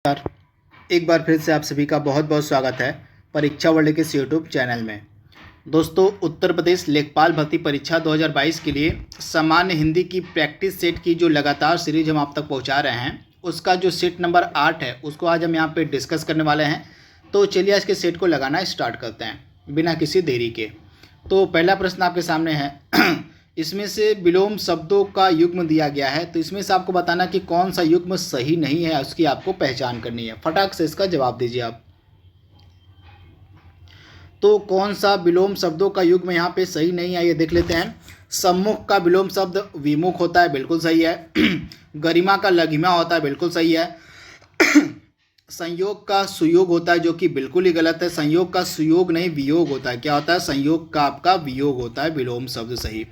एक बार फिर से आप सभी का बहुत बहुत स्वागत है परीक्षा वर्ल्ड के इस यूट्यूब चैनल में। दोस्तों, उत्तर प्रदेश लेखपाल भर्ती परीक्षा 2022 के लिए सामान्य हिंदी की प्रैक्टिस सेट की जो लगातार सीरीज हम आप तक पहुंचा रहे हैं, उसका जो सेट नंबर 8 है उसको आज हम यहाँ पे डिस्कस करने वाले हैं। तो चलिए आज के सेट को लगाना स्टार्ट करते हैं बिना किसी देरी के। तो पहला प्रश्न आपके सामने है इसमें से विलोम शब्दों का युग्म दिया गया है, तो इसमें से आपको बताना कि कौन सा युग्म सही नहीं है, उसकी आपको पहचान करनी है। फटाक से इसका जवाब दीजिए आप। तो कौन सा विलोम शब्दों का युग्म यहाँ पे सही नहीं है, ये देख लेते हैं। सम्मुख का विलोम शब्द विमुख होता है, बिल्कुल सही है। गरिमा का लघिमा होता है, बिल्कुल सही है। संयोग का सुयोग होता है, जो कि बिल्कुल ही गलत है। संयोग का सुयोग नहीं, वियोग होता है। क्या होता है? संयोग का आपका वियोग होता है, विलोम शब्द सही।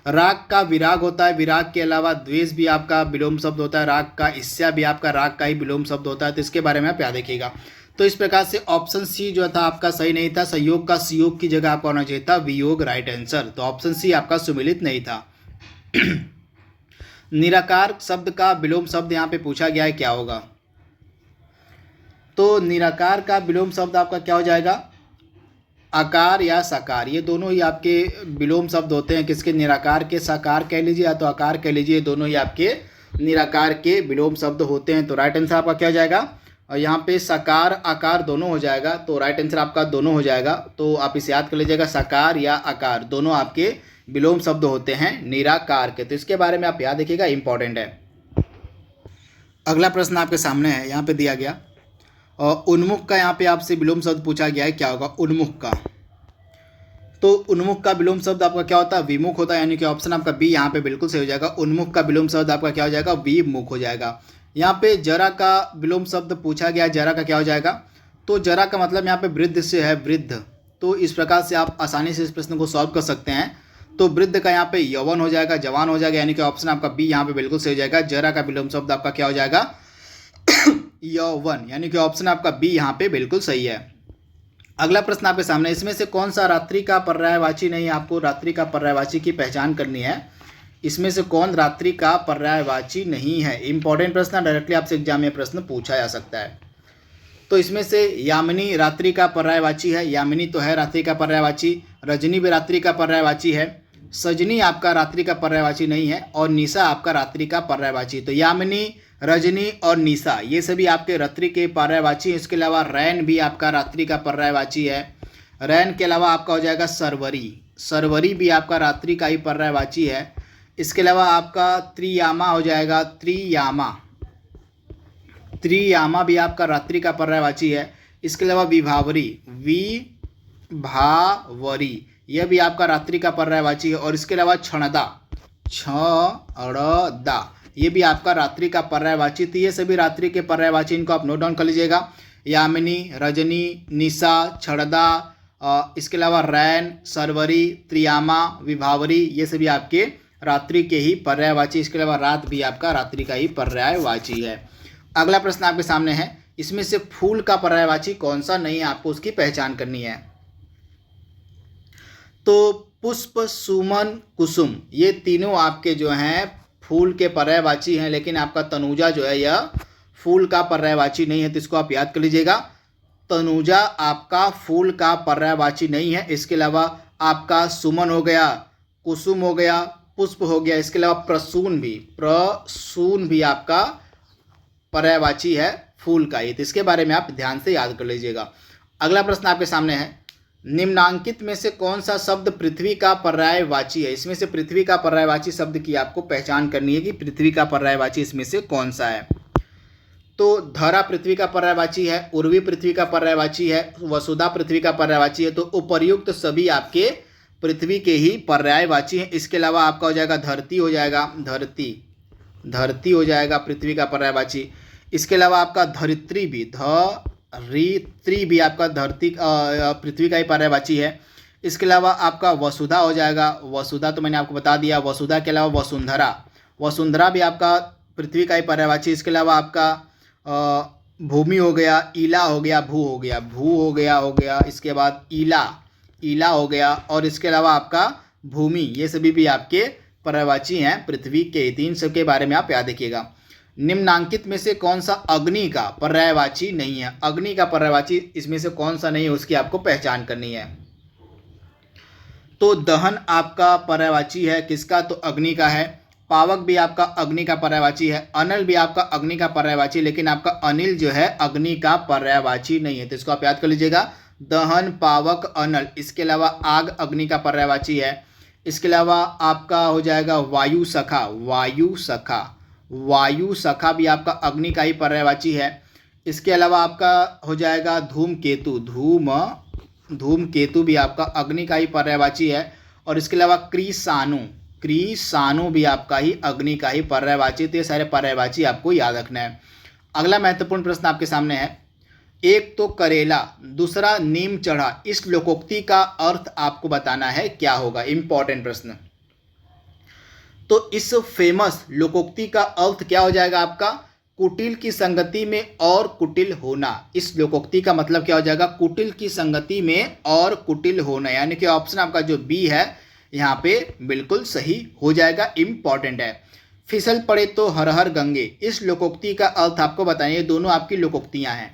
राग का विराग होता है, विराग के अलावा द्वेष भी आपका विलोम शब्द होता है। राग का ईर्ष्या भी आपका राग का ही विलोम शब्द होता है। तो इसके बारे में आप याद रखिएगा। तो इस प्रकार से ऑप्शन सी जो था आपका सही नहीं था। संयोग का सुयोग की जगह आपका होना चाहिए था वियोग, राइट आंसर। तो ऑप्शन सी आपका सुमिलित नहीं था। निराकार शब्द का विलोम शब्द यहाँ पे पूछा गया है, क्या होगा? तो निराकार का विलोम शब्द आपका क्या हो जाएगा? आकार या साकार, ये दोनों ही आपके विलोम शब्द होते हैं। किसके? निराकार के। साकार कह लीजिए या तो आकार कह लीजिए, दोनों ही आपके निराकार के विलोम शब्द होते हैं। तो राइट आंसर आपका क्या हो जाएगा? और यहाँ पे साकार आकार दोनों हो जाएगा, तो राइट आंसर आपका दोनों हो जाएगा। तो आप इसे याद कर लीजिएगा, साकार या आकार दोनों आपके विलोम शब्द होते हैं निराकार के। तो इसके बारे में आप याद रखिएगा, इंपॉर्टेंट है। अगला प्रश्न आपके सामने है, यहाँ पे दिया गया और उन्मुख का यहाँ पे आपसे विलोम शब्द पूछा गया है, क्या होगा उन्मुख का? तो उन्मुख का विलोम शब्द आपका क्या होता है? विमुख होता है, यानी कि ऑप्शन आपका बी यहाँ पे बिल्कुल सही हो जाएगा। उन्मुख का विलोम शब्द आपका क्या हो जाएगा? विमुख हो जाएगा। यहाँ पे जरा का विलोम शब्द पूछा गया है, जरा का क्या हो जाएगा? तो जरा का मतलब यहाँ पे वृद्ध से है, वृद्ध। तो इस प्रकार से आप आसानी से इस प्रश्न को सॉल्व कर सकते हैं। तो वृद्ध का यहाँ पे यौवन हो जाएगा, जवान हो जाएगा, यानी कि ऑप्शन आपका बी यहाँ पे बिल्कुल सही हो जाएगा। जरा का विलोम शब्द आपका क्या हो जाएगा? यौवन, यानी कि ऑप्शन आपका बी यहाँ पे बिल्कुल सही है। अगला प्रश्न आपके सामने, इसमें से कौन सा रात्रि का पर्यायवाची नहीं है? आपको रात्रि का पर्यायवाची की पहचान करनी है। इसमें से कौन रात्रि का पर्यायवाची नहीं है? इंपॉर्टेंट प्रश्न, डायरेक्टली आपसे एग्जाम में प्रश्न पूछा जा सकता है। तो इसमें से यामिनी रात्रि का पर्यायवाची है, यामिनी तो है रात्रि का पर्यायवाची। रजनी भी रात्रि का पर्यायवाची है। सजनी आपका रात्रि का पर्यायवाची नहीं है, और निशा आपका रात्रि का पर्यायवाची। तो यामिनी, रजनी और निशा ये सभी आपके रात्रि के पर्यायवाची हैं। इसके अलावा रैन भी आपका रात्रि का पर्यायवाची है। रैन के अलावा आपका हो जाएगा सरवरी, सरवरी भी आपका रात्रि का ही पर्यायवाची है। इसके अलावा आपका त्रियामा हो जाएगा, त्रियामा, त्रियामा भी आपका रात्रि का पर्यायवाची है। इसके अलावा विभावरी, विभावरी यह भी आपका रात्रि का पर्यायवाची है। और इसके अलावा क्षणदा, क्षणदा ये भी आपका रात्रि का पर्यायवाची। तो ये सभी रात्रि के पर्यायवाची, इनको आप नोट डाउन कर लीजिएगा। यामिनी, रजनी, निशा, क्षणदा, इसके अलावा रैन, सरवरी, त्रियामा, विभावरी ये सभी आपके रात्रि के ही पर्यायवाची। इसके अलावा रात भी आपका रात्रि का ही पर्यायवाची है। अगला प्रश्न आपके सामने है, इसमें से फूल का पर्यायवाची कौन सा नहीं है? आपको उसकी पहचान करनी है। तो पुष्प, सुमन, कुसुम ये तीनों आपके जो हैं फूल के पर्यायवाची हैं, लेकिन आपका तनुजा जो है यह फूल का पर्यायवाची नहीं है। तो इसको आप याद कर लीजिएगा, तनुजा आपका फूल का पर्यायवाची नहीं है। इसके अलावा आपका सुमन हो गया, कुसुम हो गया, पुष्प हो गया। इसके अलावा प्रसून भी, प्रसून भी आपका पर्यायवाची है फूल का ही। तो इसके बारे में आप ध्यान से याद कर लीजिएगा। अगला प्रश्न आपके सामने है, निम्नांकित में से कौन सा शब्द पृथ्वी का पर्यायवाची है? इसमें से पृथ्वी का पर्यायवाची शब्द की आपको पहचान करनी है कि पृथ्वी का पर्यायवाची इसमें से कौन सा है। तो धरा पृथ्वी का पर्यायवाची है, उर्वी पृथ्वी का पर्यायवाची है, वसुधा पृथ्वी का पर्यायवाची है। तो उपर्युक्त सभी आपके पृथ्वी के ही पर्यायवाची हैं। इसके अलावा आपका हो जाएगा धरती, हो जाएगा धरती, धरती हो जाएगा पृथ्वी का पर्यायवाची। इसके अलावा आपका धरित्री भी, धरित्री भी आपका धरती पृथ्वी का ही पर्यायवाची है। इसके अलावा आपका वसुधा हो जाएगा, वसुधा तो मैंने आपको बता दिया। वसुधा के अलावा वसुंधरा, वसुंधरा भी आपका पृथ्वी का ही पर्यायवाची। इसके अलावा आपका भूमि हो गया, ईला हो गया, भू हो गया, भू हो गया। इसके बाद ईला, ईला हो गया। और इसके अलावा आपका भूमि, ये सभी भी आपके पर्यायवाची हैं पृथ्वी के। तीन सब के बारे में आप याद रखिएगा। निम्नांकित में से कौन सा अग्नि का पर्यायवाची नहीं है? अग्नि का पर्यायवाची इसमें से कौन सा नहीं है, उसकी आपको पहचान करनी है। तो दहन आपका पर्यायवाची है किसका? तो अग्नि का है। पावक भी आपका अग्नि का पर्यायवाची है। अनल भी आपका अग्नि का पर्यायवाची, लेकिन आपका अनिल जो है अग्नि का पर्यायवाची नहीं है। तो इसको आप याद कर लीजिएगा, दहन, पावक, अनल। इसके अलावा आग अग्नि का पर्यायवाची है। इसके अलावा आपका हो जाएगा वायु सखा। वायु सखा, वायु सखा भी आपका अग्नि का ही पर्यायवाची है। इसके अलावा आपका हो जाएगा धूमकेतु। धूमकेतु भी आपका अग्नि का ही पर्यायवाची है। और इसके अलावा क्रीसाणु, क्रीसाणु भी आपका ही अग्नि का ही पर्यायवाची। तो ये सारे पर्यायवाची आपको याद रखना है। अगला महत्वपूर्ण प्रश्न आपके सामने है, एक तो करेला, दूसरा नीम चढ़ा, इस लोकोक्ति का अर्थ आपको बताना है क्या होगा। इंपॉर्टेंट प्रश्न। तो इस फेमस लोकोक्ति का अर्थ क्या हो जाएगा आपका? कुटिल की संगति में और कुटिल होना। इस लोकोक्ति का मतलब क्या हो जाएगा? कुटिल की संगति में और कुटिल होना, यानी कि ऑप्शन आपका जो बी है यहाँ पे बिल्कुल सही हो जाएगा। इंपॉर्टेंट है। फिसल पड़े तो हर हर गंगे, इस लोकोक्ति का अर्थ आपको बताइए। दोनों आपकी लोकोक्तियां हैं।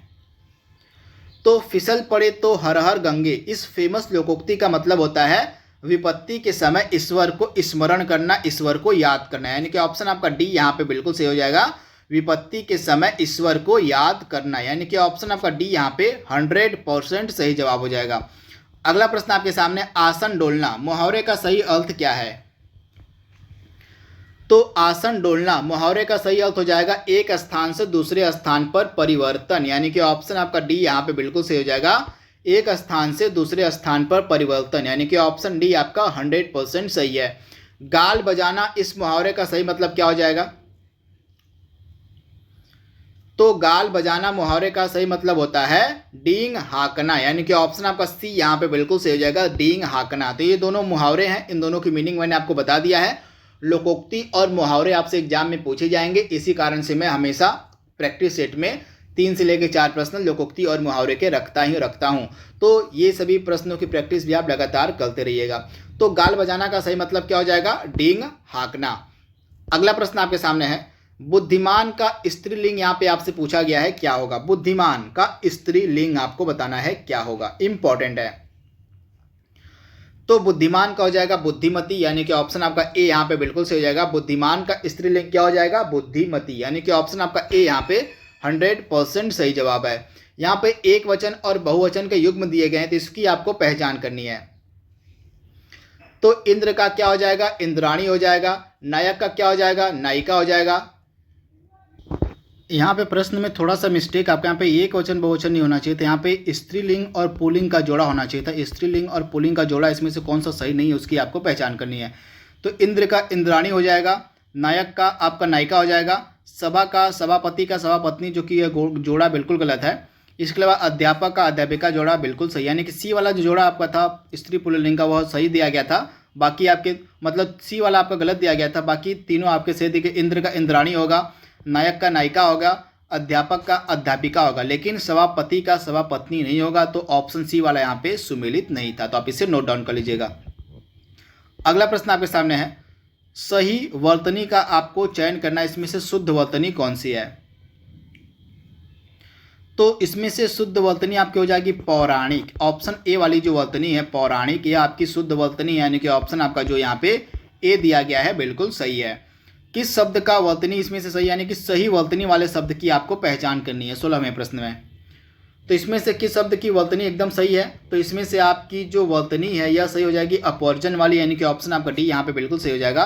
तो फिसल पड़े तो हर हर गंगे, इस फेमस लोकोक्ति का मतलब होता है विपत्ति के समय ईश्वर को स्मरण करना, ईश्वर को याद करना, यानी कि ऑप्शन आपका डी यहाँ पे बिल्कुल सही हो जाएगा। विपत्ति के समय ईश्वर को याद करना, यानी कि ऑप्शन आपका डी यहाँ पे 100% सही जवाब हो जाएगा। अगला प्रश्न आपके सामने, आसन डोलना, मुहावरे का सही अर्थ क्या है? तो आसन डोलना मुहावरे का सही अर्थ हो जाएगा एक स्थान से दूसरे स्थान पर परिवर्तन, यानी कि ऑप्शन आपका डी यहाँ पे बिल्कुल सही हो जाएगा। एक स्थान से दूसरे स्थान पर परिवर्तन, यानी कि ऑप्शन डी आपका 100% सही है। गाल बजाना, इस मुहावरे का सही मतलब क्या हो जाएगा? तो गाल बजाना मुहावरे का सही मतलब होता है डींग हाँकना, यानी कि ऑप्शन आपका सी यहाँ पे बिल्कुल सही हो जाएगा, डींग हाँकना। तो ये दोनों मुहावरे हैं, इन दोनों की मीनिंग मैंने आपको बता दिया है। लोकोक्ति और मुहावरे आपसे एग्जाम में पूछे जाएंगे, इसी कारण से मैं हमेशा प्रैक्टिस सेट में 3 से लेकर 4 प्रश्न लोकोक्ति और मुहावरे के रखता हूँ। तो ये सभी प्रश्नों की प्रैक्टिस भी आप लगातार करते रहिएगा। तो गाल बजाना का सही मतलब क्या हो जाएगा? डींग हाँकना। अगला प्रश्न आपके सामने है, बुद्धिमान का स्त्रीलिंग यहाँ पे आपसे पूछा गया है, क्या होगा? बुद्धिमान का स्त्रीलिंग आपको बताना है क्या होगा। इंपॉर्टेंट है। तो बुद्धिमान का हो जाएगा बुद्धिमती, यानी कि ऑप्शन आपका ए यहाँ पे बिल्कुल सही हो जाएगा। बुद्धिमान का स्त्रीलिंग क्या हो जाएगा? बुद्धिमती, यानी कि ऑप्शन आपका ए यहाँ पे 100% सही जवाब है। यहाँ पे एक वचन और बहुवचन के युग्म दिए गए हैं, तो इसकी आपको पहचान करनी है। तो इंद्र का क्या हो जाएगा? इंद्राणी हो जाएगा। नायक का क्या हो जाएगा? नायिका हो जाएगा। यहाँ पे प्रश्न में थोड़ा सा मिस्टेक, आपके यहाँ पे एक वचन बहुवचन नहीं होना चाहिए था, यहाँ पे स्त्रीलिंग और पुल्लिंग का जोड़ा होना चाहिए था। स्त्रीलिंग और पुल्लिंग का जोड़ा, इसमें से कौन सा सही नहीं है उसकी आपको पहचान करनी है। तो इंद्र का इंद्राणी हो जाएगा, नायक का आपका नायिका हो जाएगा, सभा का सभापति का सभापत्नी, जो कि यह जोड़ा बिल्कुल गलत है। इसके अलावा अध्यापक का अध्यापिका जोड़ा बिल्कुल सही, यानी कि सी वाला जो जोड़ा आपका था स्त्री पुल्लिंग का वह सही दिया गया था। बाकी आपके मतलब सी वाला आपका गलत दिया गया था, बाकी तीनों आपके सही दिए। इंद्र का इंद्राणी होगा, नायक का नायिका होगा, अध्यापक का अध्यापिका होगा, लेकिन सभापति का सभापत्नी नहीं होगा। तो ऑप्शन सी वाला यहाँ पे सुमेलित नहीं था, तो आप इसे नोट डाउन कर लीजिएगा। अगला प्रश्न आपके सामने है, सही वर्तनी का आपको चयन करना, इसमें से शुद्ध वर्तनी कौन सी है? तो इसमें से शुद्ध वर्तनी आपकी हो जाएगी पौराणिक। ऑप्शन ए वाली जो वर्तनी है पौराणिक, यह आपकी शुद्ध वर्तनी है, यानी कि ऑप्शन आपका जो यहाँ पे ए दिया गया है बिल्कुल सही है। किस शब्द का वर्तनी इसमें से सही, यानी कि सही वर्तनी वाले शब्द की आपको पहचान करनी है 16वें प्रश्न में। तो इसमें से किस शब्द की वर्तनी एकदम सही है? तो इसमें से आपकी जो वर्तनी है यह सही हो जाएगी अपवर्जन वाली, यानी कि ऑप्शन आपका डी यहाँ पे बिल्कुल सही हो जाएगा।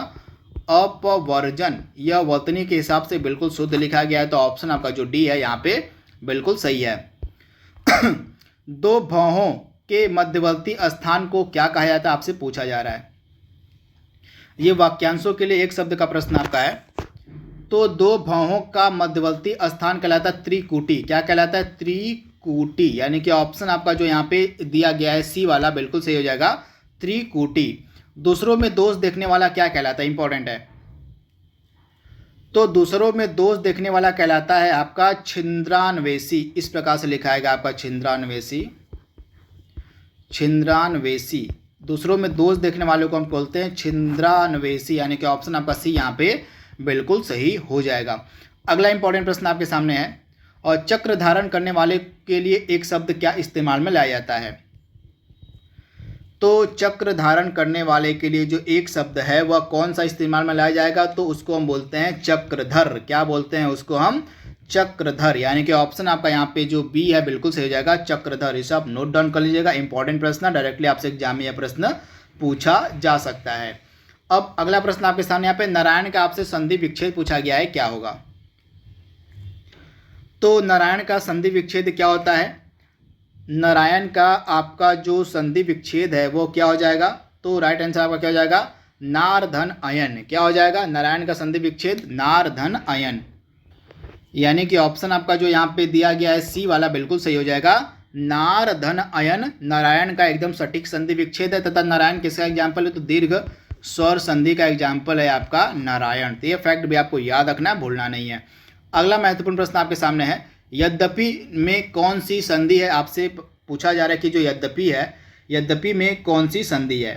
अपवर्जन यह वर्तनी के हिसाब से बिल्कुल शुद्ध लिखा गया है, तो ऑप्शन आपका जो डी है यहाँ पे बिल्कुल सही है। दो भौहों के मध्यवर्ती स्थान को क्या कहा जाता है, आपसे पूछा जा रहा है। ये वाक्यांशों के लिए एक शब्द का प्रश्न आपका है। तो दो भौहों का मध्यवर्ती स्थान कहलाता है त्रिकुटी। क्या कहलाता है? त्रिकुटी, यानी कि ऑप्शन आपका जो यहाँ पे दिया गया है सी वाला बिल्कुल सही हो जाएगा, त्रिकुटी। दूसरों में दोष देखने वाला क्या कहलाता है? इंपॉर्टेंट है। तो दूसरों में दोष देखने वाला कहलाता है आपका छिंद्रान्वेषी। इस प्रकार से लिखाएगा आपका छिंद्रान्वेषी। छिंद्रान्वेषी, दूसरों में दोष देखने वालों को हम बोलते हैं छिंद्रान्वेषी, यानी कि ऑप्शन आपका सी यहाँ पे बिल्कुल सही हो जाएगा। अगला इंपॉर्टेंट प्रश्न आपके सामने है, और चक्र धारण करने वाले के लिए एक शब्द क्या इस्तेमाल में लाया जाता है? तो चक्र धारण करने वाले के लिए जो एक शब्द है वह कौन सा इस्तेमाल में लाया जाएगा? तो उसको हम बोलते हैं चक्रधर। क्या बोलते हैं उसको हम? चक्रधर। यानी कि ऑप्शन आपका यहाँ पे जो बी है बिल्कुल सही हो जाएगा, चक्रधर। इसे आप नोट डाउन कर लीजिएगा, इंपॉर्टेंट प्रश्न, डायरेक्टली आपसे एग्जाम में यह प्रश्न पूछा जा सकता है। अब अगला प्रश्न आपके सामने यहाँ पे नारायण का आपसे संधि विच्छेद पूछा गया है, क्या होगा? तो नारायण का संधि विच्छेद क्या होता है? नारायण का आपका जो संधि विच्छेद है वो क्या हो जाएगा? तो राइट आंसर आपका क्या हो जाएगा? नार धन अयन। क्या हो जाएगा? नारायण का संधि विच्छेद नार धन अयन। यानी कि ऑप्शन आपका जो यहाँ पे दिया गया है सी वाला बिल्कुल सही हो जाएगा, नार धन अयन नारायण का एकदम सटीक संधि विच्छेद है। तथा नारायण किसका एग्जाम्पल है? तो दीर्घ स्वर संधि का एग्जाम्पल है आपका नारायण। तो ये फैक्ट भी आपको याद रखना, भूलना नहीं है। अगला महत्वपूर्ण प्रश्न आपके सामने है, यद्यपि में कौन सी संधि है? आपसे पूछा जा रहा है कि जो यद्यपि है, यद्यपि में कौन सी संधि है?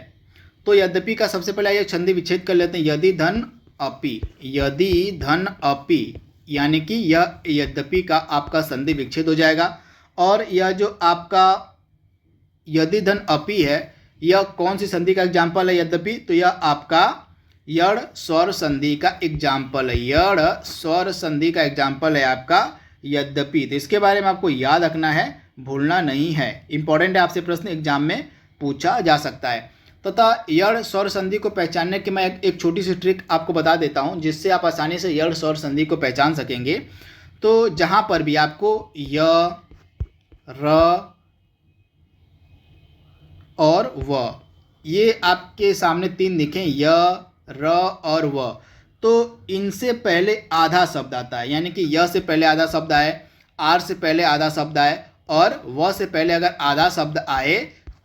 तो यद्यपि का सबसे पहले ये संधि विच्छेद कर लेते हैं, यदि धन अपि। यदि धन अपि यानी कि यह यद्यपि का आपका संधि विच्छेद हो जाएगा। और यह जो आपका यदि धन अपि है यह कौन सी संधि का एग्जाम्पल है? यद्यपि, तो यह आपका यड़ स्वर संधि का एग्जाम्पल है। यड़ स्वर संधि का एग्जाम्पल है आपका यद्यपि। तो इसके बारे में आपको याद रखना है, भूलना नहीं है, इंपॉर्टेंट है, आपसे प्रश्न एग्जाम में पूछा जा सकता है। तथा यड़ स्वर संधि को पहचानने की मैं एक छोटी सी ट्रिक आपको बता देता हूं, जिससे आप आसानी से यड़ स्वर संधि को पहचान सकेंगे। तो जहां पर भी आपको य, र और व, ये आपके सामने तीन दिखें, य, र और व, तो इनसे पहले आधा शब्द आता है। यानी कि य से पहले आधा शब्द आए, आर से पहले आधा शब्द आए और व से पहले अगर आधा शब्द आए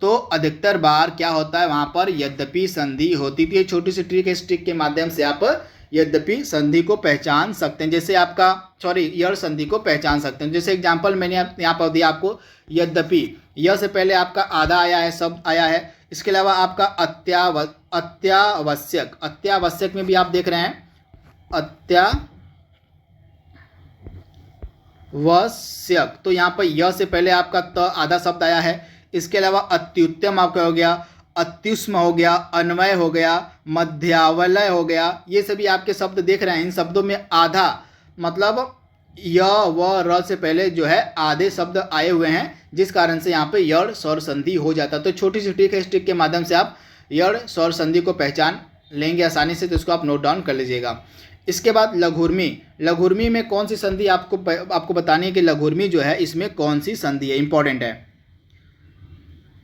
तो अधिकतर बार क्या होता है? वहाँ पर यद्यपि संधि होती थी। छोटी सी ट्रिक है, इस ट्रिक के माध्यम से आप यद्यपि संधि को पहचान सकते हैं। जैसे आपका यड़ संधि को पहचान सकते हैं। जैसे एग्जाम्पल मैंने यहाँ पर दिया आपको, यद्यपि य से पहले आपका आधा आया है, शब्द आया है। इसके अलावा आपका अत्यावश्यक, अत्यावश्यक में भी आप देख रहे हैं अत्यावश्यक, तो यहाँ पर य से पहले आपका त आधा शब्द आया है। इसके अलावा अत्युत्तम आपका हो गया, अत्युष्म हो गया, अन्वय हो गया, मध्यावलय हो गया, ये सभी आपके शब्द देख रहे हैं। इन शब्दों में आधा मतलब य व र से पहले जो है आधे शब्द आए हुए हैं, जिस कारण से यहाँ पे यड़ स्वर संधि हो जाता है। तो छोटी सी ट्रिक है, इस ट्रिक के माध्यम से आप यड़ स्वर संधि को पहचान लेंगे आसानी से। तो इसको आप नोट डाउन कर लीजिएगा। इसके बाद लघुर्मी। लघुर्मी में कौन सी संधि आपको बतानी है कि लघुर्मी जो है इसमें कौन सी संधि है, इंपॉर्टेंट है।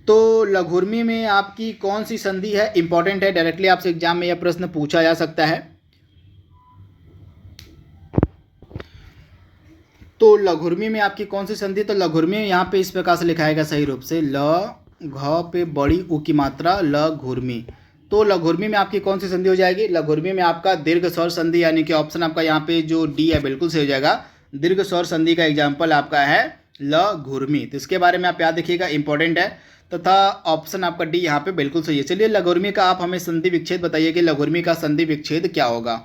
तो लघुर्मी में आपकी कौन सी संधि है, इंपॉर्टेंट है, डायरेक्टली आपसे एग्जाम में यह प्रश्न पूछा जा सकता है। तो लघुर्मी में आपकी कौन सी संधि? तो लघुर्मी यहाँ पे इस प्रकार से लिखाएगा सही रूप से, ल घ पे बड़ी उ की मात्रा लघुर्मी। तो लघुर्मी में आपकी कौन सी संधि हो जाएगी? लघुर्मी में आपका दीर्घ स्वर संधि, यानी कि ऑप्शन आपका यहाँ पे जो डी है बिल्कुल सही हो जाएगा। दीर्घ स्वर संधि का एग्जाम्पल आपका है लघुर्मी। तो इसके बारे में आप याद रखिएगा, इंपॉर्टेंट है। तथा ऑप्शन आपका डी यहाँ पे बिल्कुल सही है। चलिए लघुर्मी का आप हमें संधि विच्छेद बताइए कि लघुर्मी का संधि विच्छेद क्या होगा।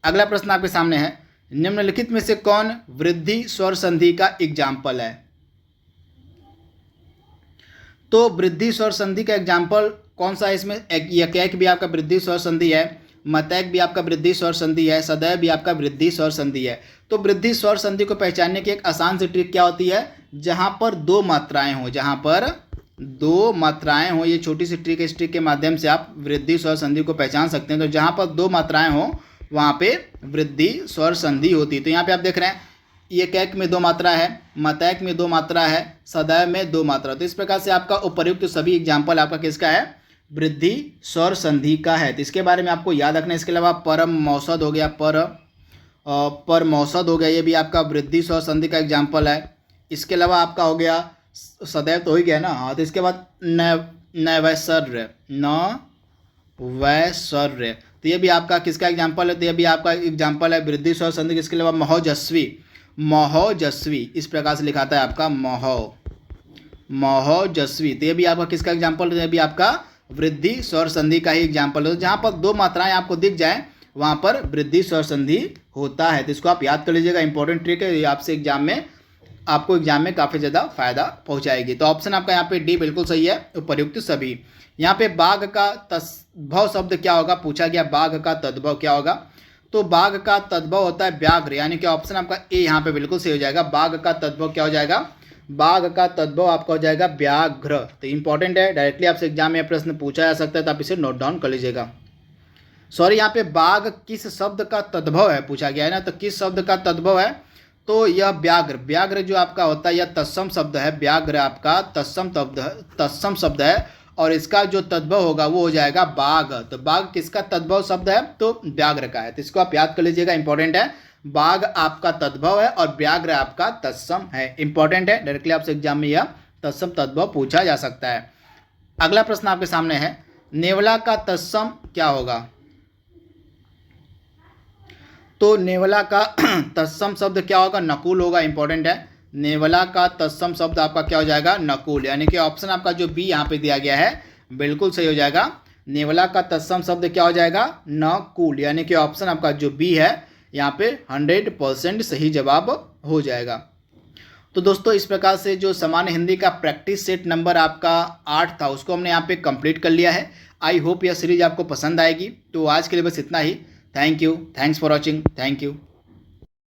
अगला प्रश्न आपके सामने है, निम्नलिखित में से कौन वृद्धि स्वर संधि का एग्जाम्पल है? तो वृद्धि स्वर संधि का एग्जाम्पल कौन सा है इसमें? यकैक भी आपका वृद्धि स्वर संधि है, मतैक भी आपका वृद्धि स्वर संधि है, सदैव भी आपका वृद्धि स्वर संधि है। तो वृद्धि स्वर संधि को पहचानने की एक आसान सी ट्रिक क्या होती है? जहां पर दो मात्राएं हो, जहां पर दो मात्राएं हो, ये छोटी सी ट्रिक है, इस ट्रिक के माध्यम से आप वृद्धि स्वर संधि को पहचान सकते हैं। तो जहां पर दो मात्राएं हो वहां पे वृद्धि स्वर संधि होती है। तो यहाँ पे आप देख रहे हैं ये कैक में दो मात्रा है, मतैक में दो मात्रा है, सदैव में दो मात्रा। तो इस प्रकार से आपका उपर्युक्त सभी एग्जाम्पल आपका किसका है? वृद्धि स्वर संधि का है। तो इसके बारे में आपको याद रखना है। इसके अलावा परम मौसद हो गया, पर मौसद हो गया, ये भी आपका वृद्धि स्वर संधि का एग्जाम्पल है। इसके अलावा आपका हो गया सदैव तो हो ही गया ना, हाँ। तो इसके बाद नैवैश्वर्य, नवैश्वर्य, तो ये भी आपका किसका एग्जाम्पल है? तो ये भी आपका एग्जाम्पल है वृद्धि स्वर संधि। इसके अलावा महोजस्वी, महोजस्वी इस प्रकार से लिखाता है आपका महोजस्वी, तो ये भी आपका किसका एग्जाम्पल है? ये भी आपका वृद्धि स्वर संधि का ही एग्जाम्पल है। जहाँ पर दो मात्राएं आपको दिख जाए वहाँ पर वृद्धि स्वर संधि होता है। तो इसको आप याद कर लीजिएगा, इंपॉर्टेंट ट्रिक है, ये आपसे आपको एग्जाम में काफ़ी ज़्यादा फायदा पहुँचाएगी। तो ऑप्शन आपका यहाँ पे डी बिल्कुल सही है, उपर्युक्त सभी। यहाँ पे बाघ का तद्भव शब्द क्या होगा, पूछा गया बाघ का तद्भव क्या होगा। तो बाघ का तद्भव होता है व्याघ्र, यानी कि ऑप्शन आपका ए यहाँ पे बिल्कुल सही हो जाएगा। बाघ का तद्भव क्या हो जाएगा, बाघ का तद्भव आपका हो जाएगा व्याघ्र। तो इंपॉर्टेंट है, डायरेक्टली आपसे एग्जाम में प्रश्न पूछा जा सकता है, तो आप इसे नोट डाउन कर लीजिएगा। सॉरी, यहाँ पे बाघ किस शब्द का तद्भव है पूछा गया है ना, तो किस शब्द का तद्भव है, तो यह व्याघ्र। व्याघ्र जो आपका होता है यह तत्सम शब्द है, व्याघ्र आपका तत्सम शब्द है, और इसका जो तद्भव होगा वो हो जाएगा बाघ। तो बाघ किसका तद्भव शब्द है, तो व्याघ्र का है। तो इसको आप याद कर लीजिएगा, इंपॉर्टेंट है। बाघ आपका तद्भव है और व्याघ्र आपका तत्सम है, इंपॉर्टेंट है, डायरेक्टली आपसे एग्जाम में यह तत्सम तद्भव पूछा जा सकता है। अगला प्रश्न आपके सामने है, नेवला का तत्सम क्या होगा। तो नेवला का तत्सम शब्द क्या होगा, नकुल होगा, इंपॉर्टेंट है। नेवला का तत्सम शब्द आपका क्या हो जाएगा, नकुल, यानी कि ऑप्शन आपका जो बी यहाँ पे दिया गया है बिल्कुल सही हो जाएगा। नेवला का तत्सम शब्द क्या हो जाएगा, नकुल, यानी कि ऑप्शन आपका जो बी है यहाँ पे 100% सही जवाब हो जाएगा। तो दोस्तों इस प्रकार से जो सामान्य हिंदी का प्रैक्टिस सेट नंबर आपका 8 था उसको हमने यहाँ पे कंप्लीट कर लिया है। आई होप यह सीरीज आपको पसंद आएगी। तो आज के लिए बस इतना ही। Thank you, thanks for watching, thank you.